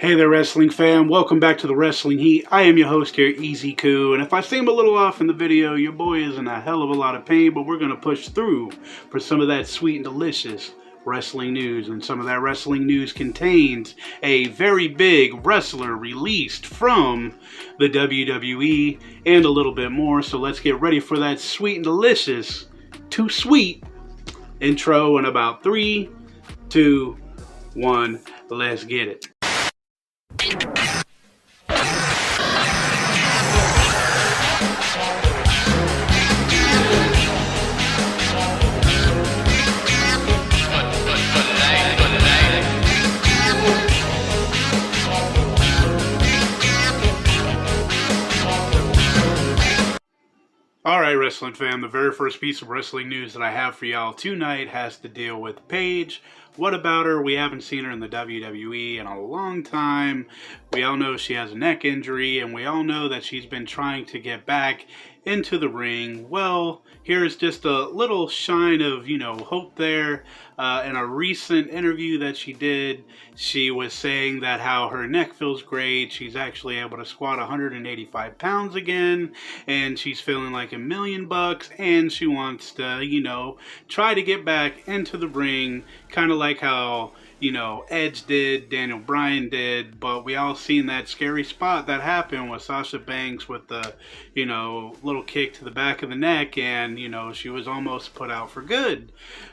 Hey there, wrestling fan. Welcome back to the Wrestling Heat. I am your host here, Easy Koo, and if I seem a little off in the video, your boy is in a hell of a lot of pain, but we're going to push through for some of that sweet and delicious wrestling news. And some of that wrestling news contains a very big wrestler released from the WWE and a little bit more. So let's get ready for that sweet and delicious, too sweet intro in about 3, 2, 1. Let's get it. Alright, wrestling fam, the very first piece of wrestling news that I have for y'all tonight has to deal with Paige. What about her? We haven't seen her in the WWE in a long time. We all know she has a neck injury, and we all know that she's been trying to get back into the ring. Well, here's just a little shine of, hope there. In a recent interview that she did, she was saying that how her neck feels great. She's actually able to squat 185 pounds again, and she's feeling like $1,000,000, and she wants to, try to get back into the ring, kind of like how Edge did, Daniel Bryan did, but we all seen that scary spot that happened with Sasha Banks with the, little kick to the back of the neck, and, she was almost put out for good.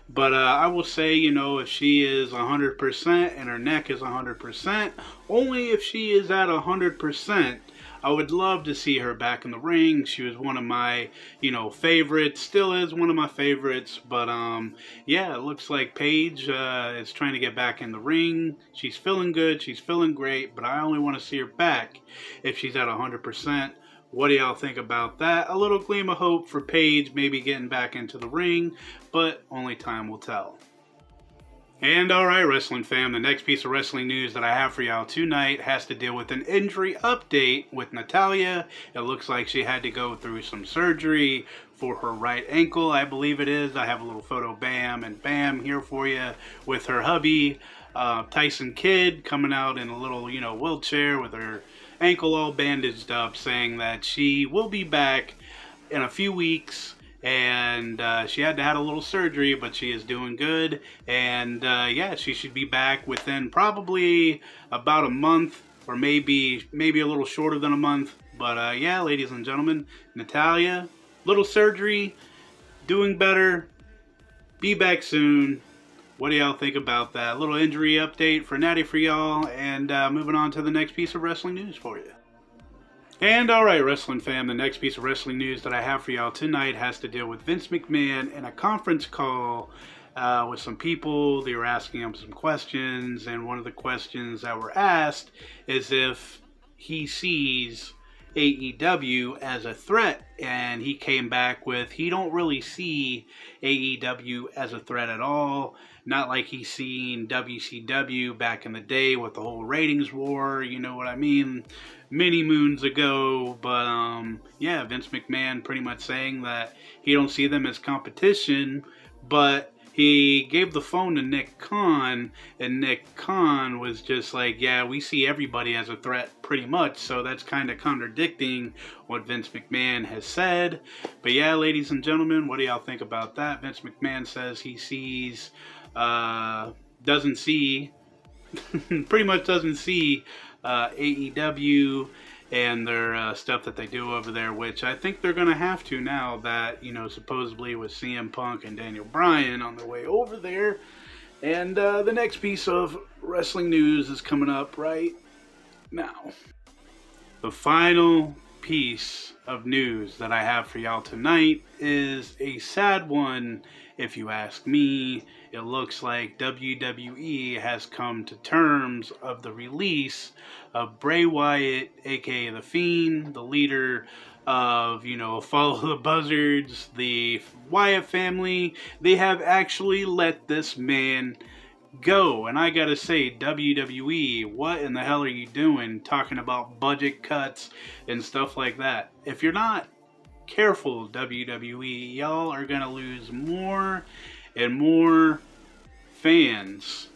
But I will say, if she is 100% and her neck is 100%, only if she is at 100%, I would love to see her back in the ring. She was one of my, favorites. Still is one of my favorites. But, yeah, it looks like Paige is trying to get back in the ring. She's feeling good. She's feeling great. But I only want to see her back if she's at 100%. What do y'all think about that? A little gleam of hope for Paige maybe getting back into the ring. But only time will tell. And alright, wrestling fam, the next piece of wrestling news that I have for y'all tonight has to deal with an injury update with Natalya. It looks like she had to go through some surgery for her right ankle, I believe it is. I have a little photo bam and bam here for you with her hubby, Tyson Kidd, coming out in a little, wheelchair with her ankle all bandaged up, saying that she will be back in a few weeks. And she had to have a little surgery, but she is doing good. And yeah, she should be back within probably about a month, or maybe a little shorter than a month. But yeah, ladies and gentlemen, Natalya, little surgery, doing better, be back soon. What do y'all think about that? Little injury update for Natty for y'all, and moving on to the next piece of wrestling news for you. And alright, wrestling fam, the next piece of wrestling news that I have for y'all tonight has to deal with Vince McMahon in a conference call with some people. They were asking him some questions, and one of the questions that were asked is if he sees AEW as a threat, and he came back with he don't really see AEW as a threat at all. Not like he's seen WCW back in the day with the whole ratings war, you know what I mean, many moons ago. But yeah, Vince McMahon pretty much saying that he don't see them as competition, but he gave the phone to Nick Khan, and Nick Khan was just like, yeah, we see everybody as a threat pretty much. So that's kind of contradicting what Vince McMahon has said. But yeah, ladies and gentlemen, what do y'all think about that? Vince McMahon says he sees, doesn't see, pretty much doesn't see AEW and their stuff that they do over there, which I think they're going to have to now that, supposedly with CM Punk and Daniel Bryan on their way over there. And the next piece of wrestling news is coming up right now. The final piece of news that I have for y'all tonight is a sad one, if you ask me. It looks like WWE has come to terms of the release of Bray Wyatt, aka The Fiend, the leader of, Follow the Buzzards, the Wyatt family. They have actually let this man go. And I gotta say, WWE, what in the hell are you doing talking about budget cuts and stuff like that? If you're not careful, WWE, y'all are gonna lose more and more fans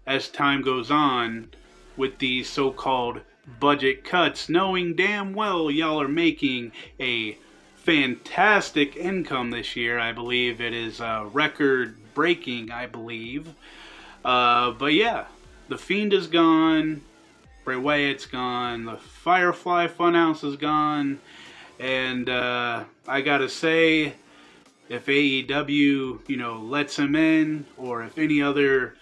as time goes on with these so-called budget cuts, knowing damn well y'all are making a fantastic income this year. I believe it is record-breaking, I believe. But yeah, The Fiend is gone. Bray Wyatt's gone. The Firefly Funhouse is gone. And I gotta say, if AEW, lets him in, or if any other,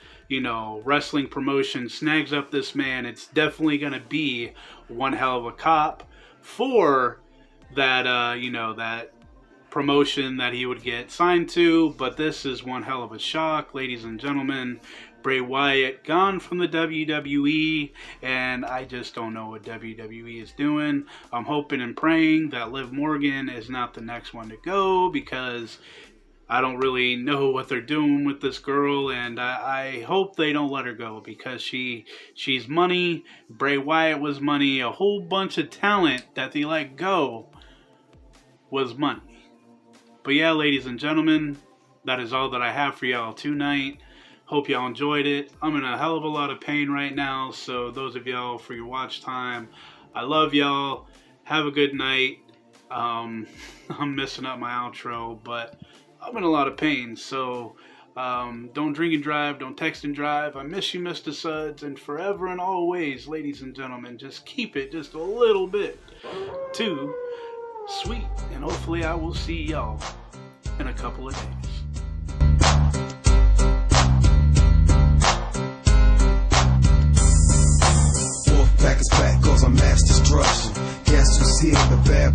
wrestling promotion snags up this man, it's definitely gonna be one hell of a cop for that, that promotion that he would get signed to. But this is one hell of a shock, ladies and gentlemen. Bray Wyatt gone from the WWE, and I just don't know what WWE is doing. I'm hoping and praying that Liv Morgan is not the next one to go, because I don't really know what they're doing with this girl, and I hope they don't let her go, because she's money. Bray Wyatt was money. A whole bunch of talent that they let go was money. But yeah, ladies and gentlemen, that is all that I have for y'all tonight. Hope y'all enjoyed it. I'm in a hell of a lot of pain right now, so those of y'all for your watch time, I love y'all. Have a good night. I'm messing up my outro, but I'm in a lot of pain, so don't drink and drive, don't text and drive. I miss you, Mr. Suds, and forever and always, ladies and gentlemen, just keep it just a little bit too sweet, and hopefully I will see y'all in a couple of days. Back is back, cause I'm mass destruction. Guess who's here? The bad